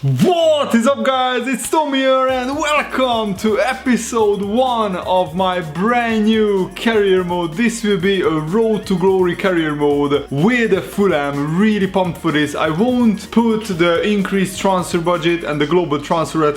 What is up, guys? It's Tom here and welcome to episode 1 of my brand new career mode. This will be a road to glory career mode with Fulham. Really pumped for this. I won't put the increased transfer budget and the global transfer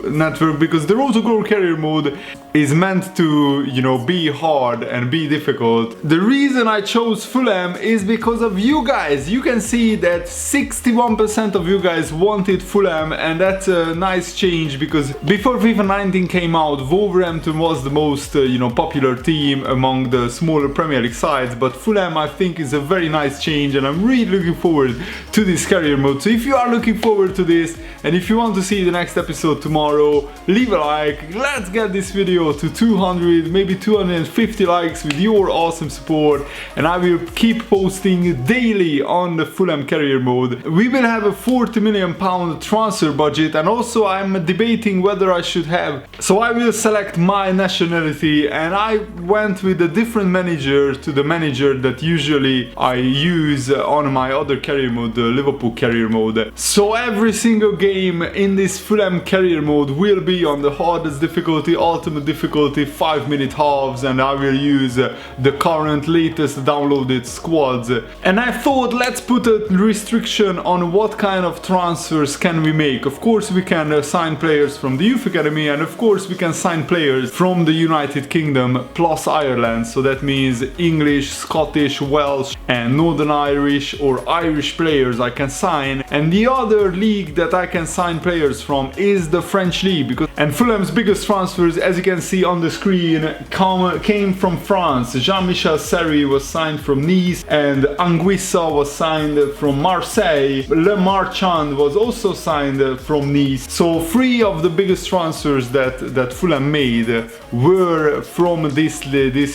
network because the road to glory career mode is meant to, be hard and be difficult. The reason I chose Fulham is because of you guys. You can see that 61% of you guys wanted Fulham, and that's a nice change because before FIFA 19 came out, Wolverhampton was the most popular team among the smaller Premier League sides, but Fulham I think is a very nice change and I'm really looking forward to this career mode. So if you are looking forward to this and if you want to see the next episode tomorrow, leave a like. Let's get this video to 200, maybe 250 likes with your awesome support, and I will keep posting daily on the Fulham career mode. We will have a £40 million transfer budget, and also I'm debating whether I should have, so I will select my nationality, and I went with a different manager to the manager that usually I use on my other career mode, the Liverpool career mode. So every single game in this Fulham career mode will be on the hardest difficulty, ultimate difficulty, 5-minute halves, and I will use the current latest downloaded squads. And I thought, let's put a restriction on what kind of transfers can we make. Of course we can sign players from the youth academy, and of course we can sign players from the United Kingdom plus Ireland, so that means English, Scottish, Welsh and Northern Irish or Irish players I can sign. And the other league that I can sign players from is the French league, and Fulham's biggest transfers, as you can see on the screen, came from France. Jean-Michel Seri was signed from Nice and Anguissa was signed from Marseille. Le Marchand was also signed from Nice. So 3 of the biggest transfers that Fulham made were from this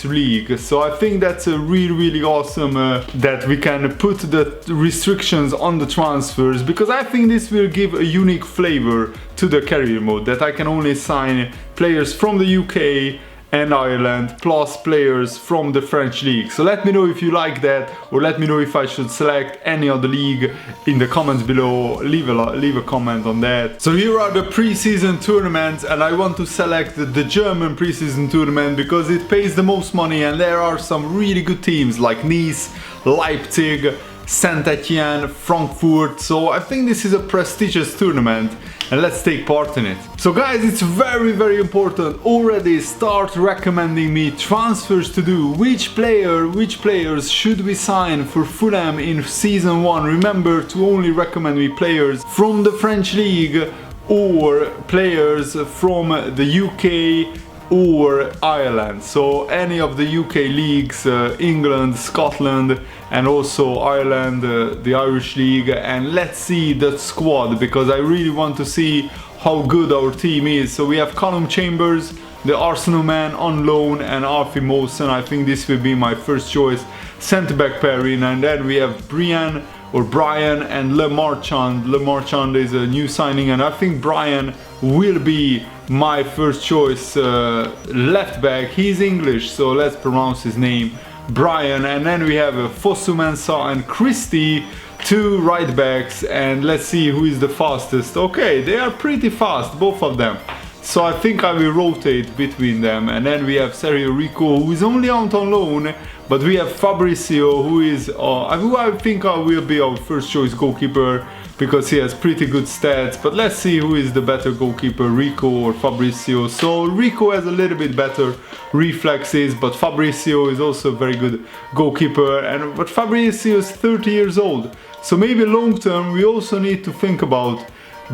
league. So I think that's a really awesome that we can put the restrictions on the transfers, because I think this will give a unique flavor to the career mode, that I can only sign players from the UK and Ireland plus players from the French league. So let me know if you like that, or let me know if I should select any other league in the comments below. Leave a comment on that. So here are the preseason tournaments, and I want to select the German preseason tournament because it pays the most money and there are some really good teams like Nice, Leipzig, Saint-Etienne, Frankfurt. So I think this is a prestigious tournament and let's take part in it. So guys, it's very important. Already start recommending me transfers to do. Which players should we sign for Fulham in season 1? Remember to only recommend me players from the French league or players from the UK or Ireland. So any of the UK leagues, England, Scotland and also Ireland, the Irish league. And let's see the squad because I really want to see how good our team is. So we have Callum Chambers, the Arsenal man on loan, and Alfie Mawson. I think this will be my first choice centre back pairing. And then we have Brian and Le Marchand. Le Marchand is a new signing, and I think Brian will be my first choice left back. He's English, so let's pronounce his name Brian. And then we have Fosu Mensah and Christie, 2 right backs, and let's see who is the fastest. Okay, they are pretty fast, both of them. So I think I will rotate between them. And then we have Sergio Rico, who is only out on loan, but we have Fabrizio, who is who I think will be our first choice goalkeeper because he has pretty good stats. But let's see who is the better goalkeeper, Rico or Fabrizio. So Rico has a little bit better reflexes, but Fabrizio is also a very good goalkeeper. But Fabrizio is 30 years old, so maybe long term we also need to think about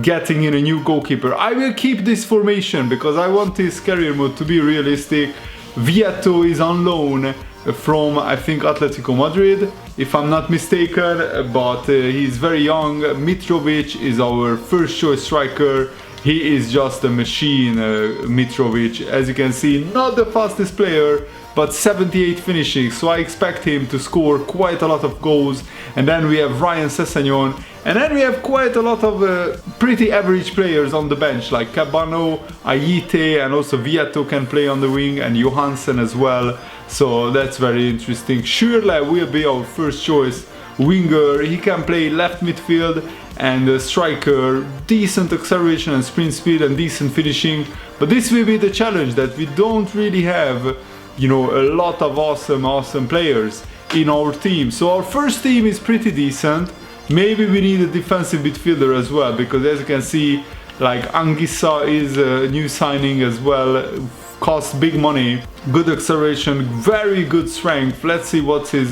getting in a new goalkeeper. I will keep this formation because I want this career mode to be realistic. Vietto is on loan from, I think, Atletico Madrid, if I'm not mistaken, but he's very young. Mitrovic is our first choice striker. He is just a machine, Mitrovic. As you can see, not the fastest player, but 78 finishing, so I expect him to score quite a lot of goals. And then we have Ryan Sessegnon, and then we have quite a lot of pretty average players on the bench, like Cabano, Ayite, and also Vietto can play on the wing, and Johansen as well. So that's very interesting. Schürrle will be our first choice winger. He can play left midfield and a striker, decent acceleration and sprint speed and decent finishing. But this will be the challenge, that we don't really have, you know, a lot of awesome players in our team. So our first team is pretty decent. Maybe we need a defensive midfielder as well, because as you can see, like Anguissa is a new signing as well, costs big money, good acceleration, very good strength. Let's see what's his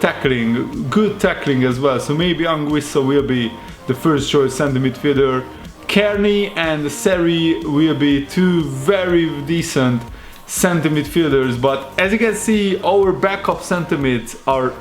tackling, good tackling as well. So maybe Anguissa will be the first choice centre midfielder. Kearney and Seri will be two very decent centre midfielders, but as you can see, our backup centre mids are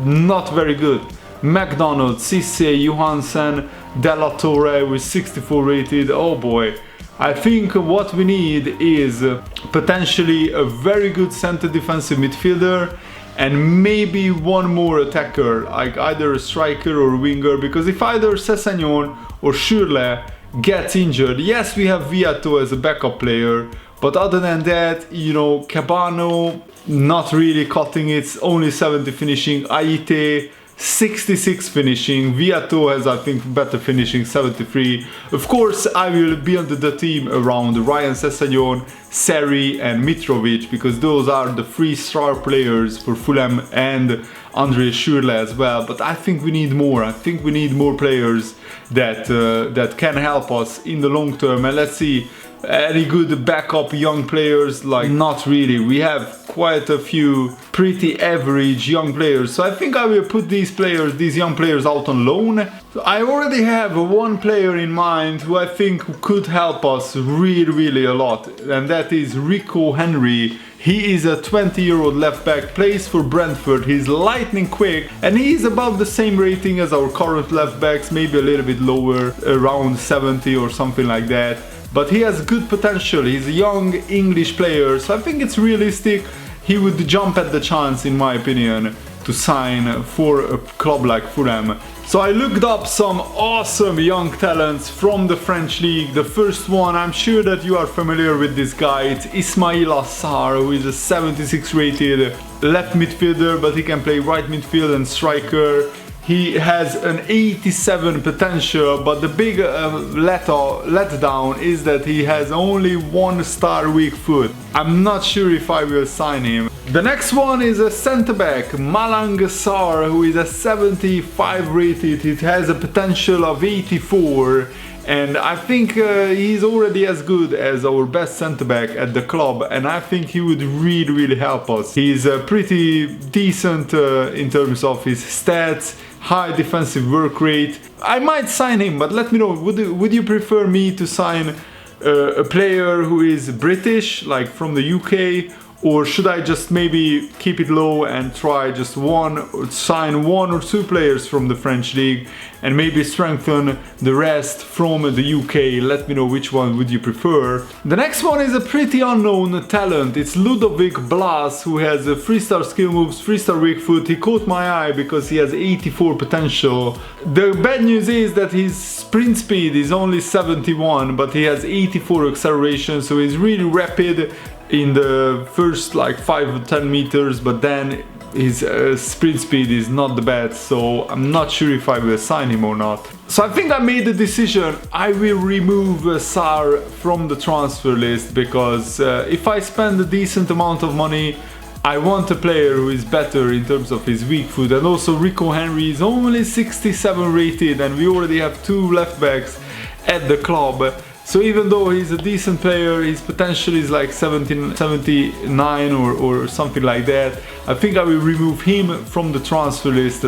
not very good. McDonald, Cisse, Johansen, Della Torre with 64 rated. Oh boy. I think what we need is potentially a very good center defensive midfielder and maybe one more attacker, like either a striker or a winger, because if either Sessegnon or Schürrle gets injured, yes, we have Viato as a backup player, but other than that, you know, Cabano not really cutting it, only 70 finishing, Aite 66 finishing, Viato has I think better finishing, 73. Of course I will build the team around Ryan Sessegnon, Seri and Mitrovic, because those are the 3 star players for Fulham, and Andre Schürrle as well. But I think we need more. I think we need more players that can help us in the long term. And let's see, any good backup young players? Like, not really. We have quite a few pretty average young players. So I think I will put these young players out on loan. So I already have one player in mind who I think could help us really a lot, and that is Rico Henry. He is a 20-year-old left back, plays for Brentford, he's lightning quick, and he is about the same rating as our current left backs, maybe a little bit lower, around 70 or something like that. But he has good potential, he's a young English player, so I think it's realistic he would jump at the chance, in my opinion, to sign for a club like Fulham. So I looked up some awesome young talents from the French league. The first one, I'm sure that you are familiar with this guy, it's Ismail Assar, who is a 76 rated left midfielder, but he can play right midfield and striker. He has an 87 potential, but the big letdown is that he has only 1-star weak foot. I'm not sure if I will sign him. The next one is a centre-back, Malang Sarr, who is a 75 rated. It has a potential of 84. And I think he's already as good as our best centre-back at the club, and I think he would really help us. He's pretty decent in terms of his stats, high defensive work rate. I might sign him, but let me know, would you prefer me to sign a player who is British, like from the UK, or should I just maybe keep it low and try just sign 1 or 2 players from the French league and maybe strengthen the rest from the UK? Let me know which one would you prefer. The next one is a pretty unknown talent. It's Ludovic Blas, who has a 3-star skill moves, 3-star weak foot. He caught my eye because he has 84 potential. The bad news is that his sprint speed is only 71, but he has 84 acceleration, so he's really rapid in the first like 5 or 10 meters, but then his sprint speed is not the best, so I'm not sure if I will sign him or not. So I think I made the decision. I will remove Sarr from the transfer list, because if I spend a decent amount of money, I want a player who is better in terms of his weak foot. And also Rico Henry is only 67 rated, and we already have 2 left backs at the club. So even though he's a decent player, his potential is like 79 or something like that. I think I will remove him from the transfer list,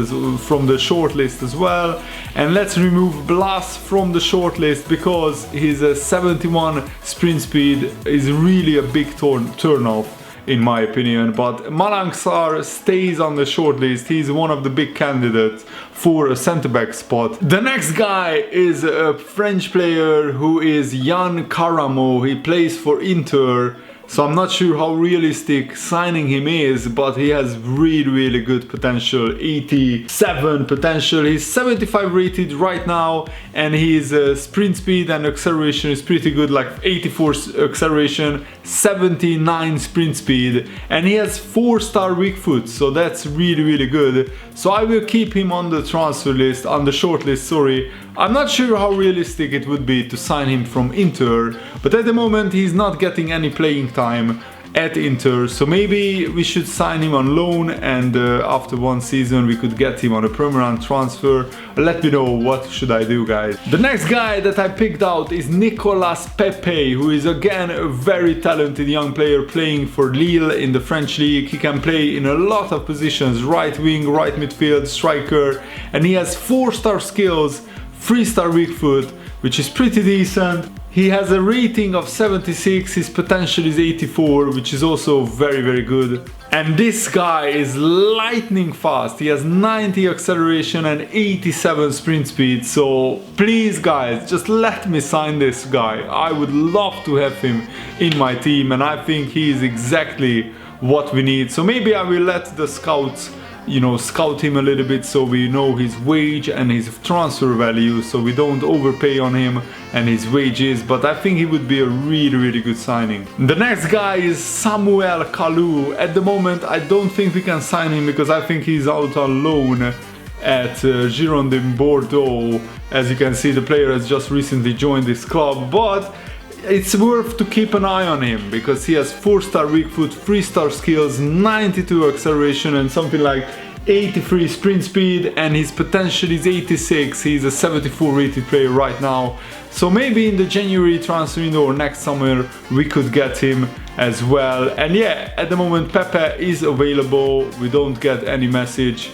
from the short list as well. And let's remove Blas from the short list, because his 71 sprint speed is really a big turn off, in my opinion. But Malang Sarr stays on the short list. He's one of the big candidates for a centre-back spot. The next guy is a French player who is Yann Caramo. He plays for Inter. So I'm not sure how realistic signing him is, but he has really good potential. 87 potential. He's 75 rated right now, and his sprint speed and acceleration is pretty good, like 84 acceleration, 79 sprint speed, and he has 4-star weak foot, so that's really good. So I will keep him on the transfer list, on the short list, sorry. I'm not sure how realistic it would be to sign him from Inter, but at the moment he's not getting any playing time at Inter, so maybe we should sign him on loan, and after one season we could get him on a permanent transfer. Let me know what should I do, guys. The next guy that I picked out is Nicolas Pepe, who is again a very talented young player playing for Lille in the French league. He can play in a lot of positions, right wing, right midfield, striker, and he has 4-star skills, 3-star weak foot, which is pretty decent. He has a rating of 76, his potential is 84, which is also very good. And this guy is lightning fast. He has 90 acceleration and 87 sprint speed. So please guys, just let me sign this guy. I would love to have him in my team, and I think he is exactly what we need. So maybe I will let the scouts, you know, scout him a little bit so we know his wage and his transfer value, so we don't overpay on him and his wages, but I think he would be a really good signing. The next guy is Samuel Kalou. At the moment I don't think we can sign him because I think he's out on loan at Girondin Bordeaux. As you can see, the player has just recently joined this club, but it's worth to keep an eye on him because he has 4-star weak foot, 3-star skills, 92 acceleration and something like 83 sprint speed, and his potential is 86. He's a 74 rated player right now. So maybe in the January transfer window or next summer we could get him as well. And yeah, at the moment Pepe is available. We don't get any message.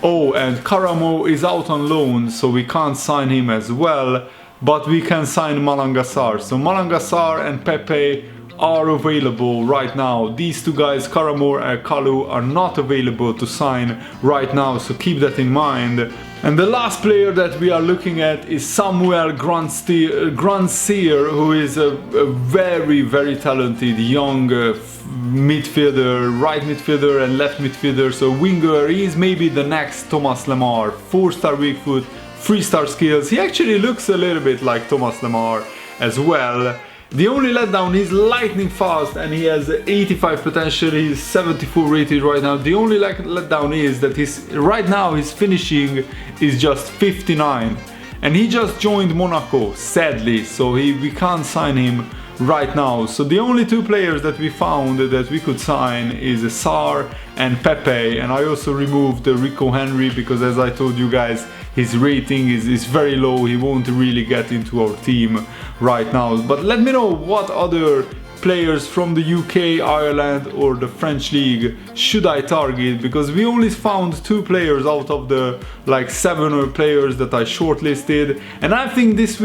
Oh, and Karamo is out on loan, so we can't sign him as well. But we can sign Malangasar. So Malangasar and Pepe are available right now. These two guys, Karamor and Kalou, are not available to sign right now, so keep that in mind. And the last player that we are looking at is Samuel Grandsir, who is a very talented young midfielder, right midfielder and left midfielder, so winger. He is maybe the next Thomas Lemar. 4-star weak foot, 3-star skills. He actually looks a little bit like Thomas Lemar as well. The only letdown, he's lightning fast and he has 85 potential. He's 74 rated right now. The only letdown is that right now his finishing is just 59, and he just joined Monaco, sadly, so we can't sign him right now. So the only two players that we found that we could sign is Sarr and Pepe, and I also removed Rico Henry because, as I told you guys, his rating is very low. He won't really get into our team right now. But let me know what other players from the UK, Ireland or the French league should I target, because we only found 2 players out of the like 7 players that I shortlisted, and I think these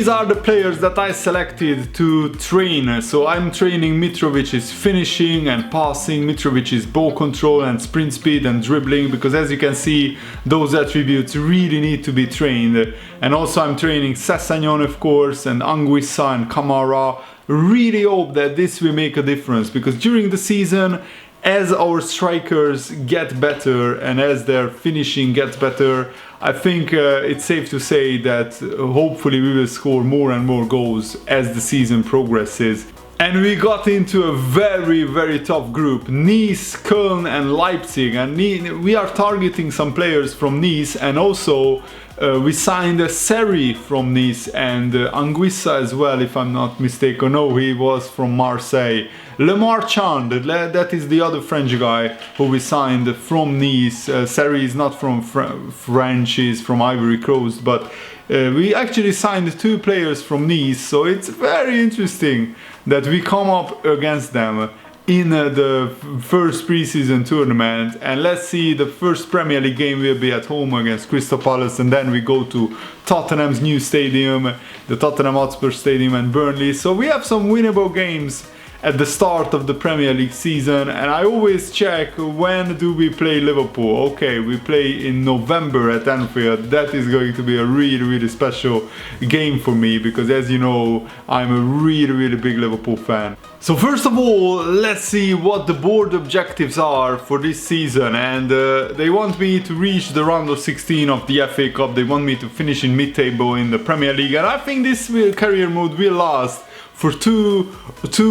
are the players that I selected to train. So I'm training Mitrovic's finishing and passing, Mitrovic's ball control and sprint speed and dribbling, because as you can see, those attributes really need to be trained. And also I'm training Sessegnon, of course, and Anguissa and Camara. Really hope that this will make a difference, because during the season, as our strikers get better and as their finishing gets better, I think it's safe to say that hopefully we will score more and more goals as the season progresses. And we got into a very tough group: Nice, Köln and Leipzig, and we are targeting some players from Nice, and also we signed a Seri from Nice and Anguissa as well, if I'm not mistaken. No, he was from Marseille. Le Marchand, that is the other French guy who we signed from Nice. Seri is not from French, he's from Ivory Coast, but we actually signed 2 players from Nice, so it's very interesting that we come up against them in the first preseason tournament. And let's see, the first Premier League game will be at home against Crystal Palace, and then we go to Tottenham's new stadium, the Tottenham Hotspur Stadium, and Burnley. So we have some winnable games at the start of the Premier League season, and I always check when do we play Liverpool. Okay, we play in November at Anfield. That is going to be a really special game for me, because as you know, I'm a really big Liverpool fan. So first of all, let's see what the board objectives are for this season, and they want me to reach the round of 16 of the FA Cup. They want me to finish in mid-table in the Premier League, and I think this career mode will last for two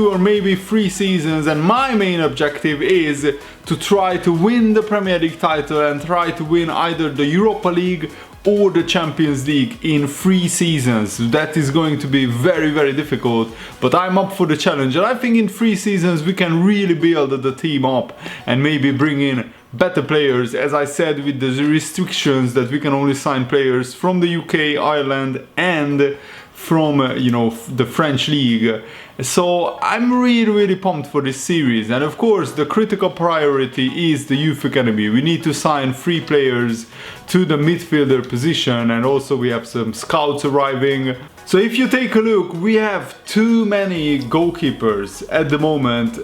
or maybe 3 seasons, and my main objective is to try to win the Premier League title and try to win either the Europa League or the Champions League in 3 seasons. That is going to be very difficult, but I'm up for the challenge, and I think in 3 seasons we can really build the team up and maybe bring in better players, as I said, with the restrictions that we can only sign players from the UK, Ireland and from the French league. So I'm really pumped for this series, and of course the critical priority is the youth academy. We need to sign 3 players to the midfielder position, and also we have some scouts arriving. So if you take a look, we have too many goalkeepers at the moment.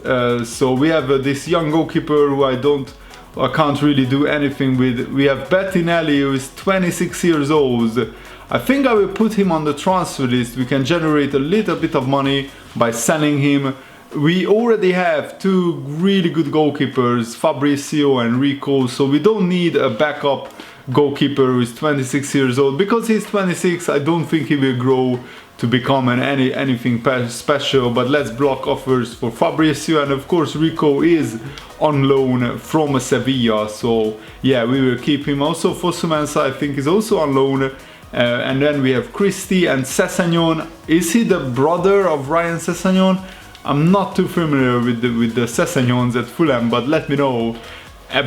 So we have this young goalkeeper who I can't really do anything with. We have Bettinelli, who is 26 years old. I think I will put him on the transfer list. We can generate a little bit of money by selling him. We already have 2 really good goalkeepers, Fabrizio and Rico, so we don't need a backup goalkeeper who is 26 years old. Because he's 26, I don't think he will grow to become anything special, but let's block offers for Fabrizio, and of course Rico is on loan from Sevilla, so yeah, we will keep him. Also Fosumensa, I think, is also on loan. And then we have Christie and Sessegnon. Is he the brother of Ryan Sessegnon? I'm not too familiar with the Sessegnons at Fulham, but let me know.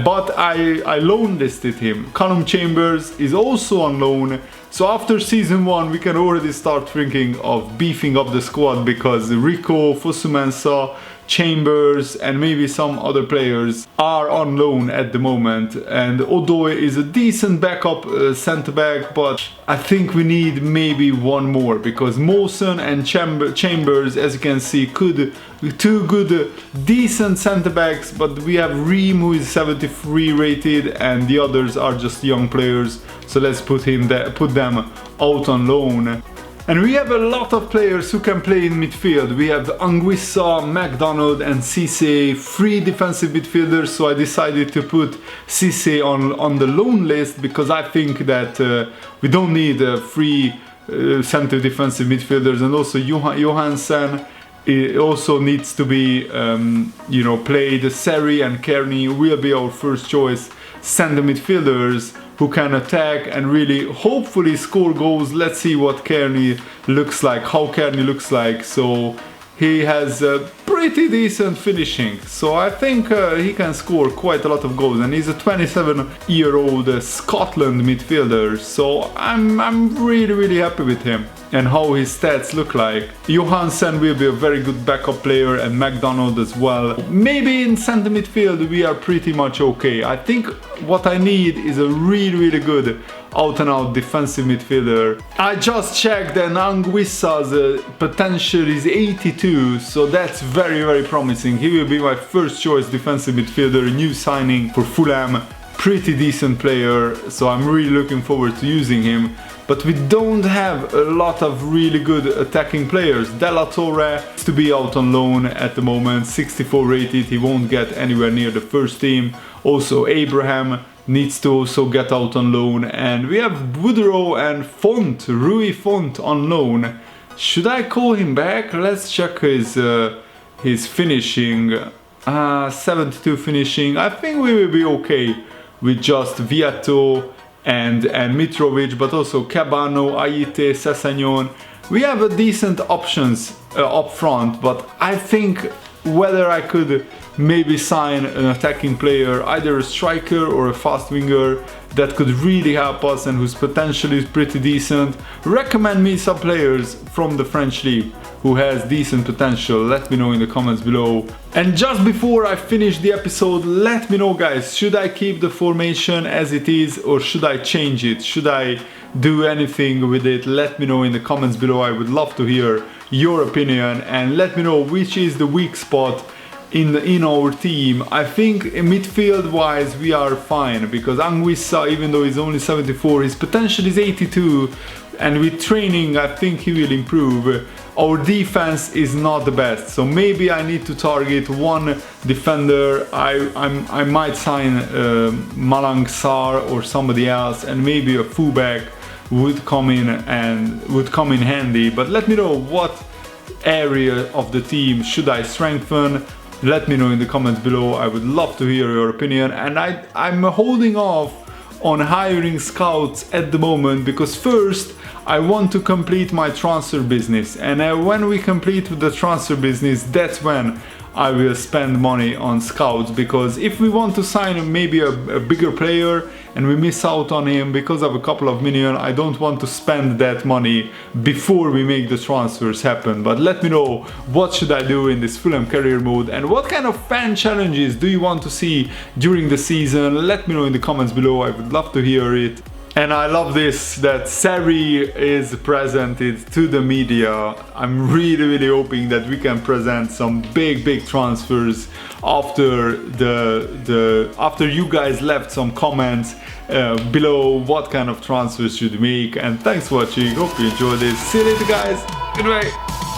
But I loan listed him. Callum Chambers is also on loan. So after season 1 we can already start thinking of beefing up the squad, because Rico, Fosumensa, Chambers and maybe some other players are on loan at the moment, and Odoi is a decent backup centre back, but I think we need maybe one more, because Mawson and Chambers, as you can see, could be 2 good decent centre backs, but we have Ream, who is 73 rated, and the others are just young players, so let's put them out on loan. And we have a lot of players who can play in midfield. We have Anguissa, McDonald and Cisse, 3 defensive midfielders, so I decided to put Cisse on the loan list, because I think that we don't need 3 center defensive midfielders, and also Johansen also needs to be played. Seri and Kearney will be our first choice center midfielders who can attack and really hopefully score goals. Let's see what Kearney looks like, how Kearney looks like. So he has pretty decent finishing, so I think he can score quite a lot of goals, and he's a 27-year-old Scotland midfielder, so I'm really happy with him and how his stats look like. Johansen will be a very good backup player, and McDonald as well. Maybe in center midfield we are pretty much okay. I think what I need is a really good out-and-out defensive midfielder. I just checked, and Anguissa's potential is 82, so that's very promising. He will be my first choice defensive midfielder, new signing for Fulham. Pretty decent player, so I'm really looking forward to using him. But we don't have a lot of really good attacking players. Della Torre is to be out on loan at the moment, 64 rated, he won't get anywhere near the first team. Also Abraham needs to also get out on loan, and we have Woodrow and Rui Font on loan. Should I call him back? Let's check his finishing. 72 finishing. I think we will be okay with just Vietto and Mitrovic, but also Cabano, Aite, Sessegnon. We have a decent options up front, but I think whether I could maybe sign an attacking player, either a striker or a fast winger that could really help us and whose potential is pretty decent. Recommend me some players from the French league who has decent potential. Let me know in the comments below. And just before I finish the episode, let me know guys, should I keep the formation as it is or should I change it? Should I do anything with it, let me know in the comments below. I would love to hear your opinion, and let me know which is the weak spot in our team. I think midfield wise we are fine, because Anguissa, even though he's only 74, his potential is 82, and with training I think he will improve. Our defense is not the best, so maybe I need to target one defender. I might sign Malang Sarr or somebody else, and maybe a fullback would come in handy. But let me know what area of the team should I strengthen. Let me know in the comments below. I would love to hear your opinion, and I'm holding off on hiring scouts at the moment, because first I want to complete my transfer business, and when we complete the transfer business, that's when I will spend money on scouts. Because if we want to sign maybe a bigger player and we miss out on him because of a couple of million, I don't want to spend that money before we make the transfers happen. But let me know, what should I do in this Fulham career mode, and what kind of fan challenges do you want to see during the season? Let me know in the comments below. I would love to hear it. And I love this, that Sari is presented to the media. I'm really hoping that we can present some big transfers after after you guys left some comments below what kind of transfers should we make. And thanks for watching, hope you enjoyed this. See you later guys, goodbye.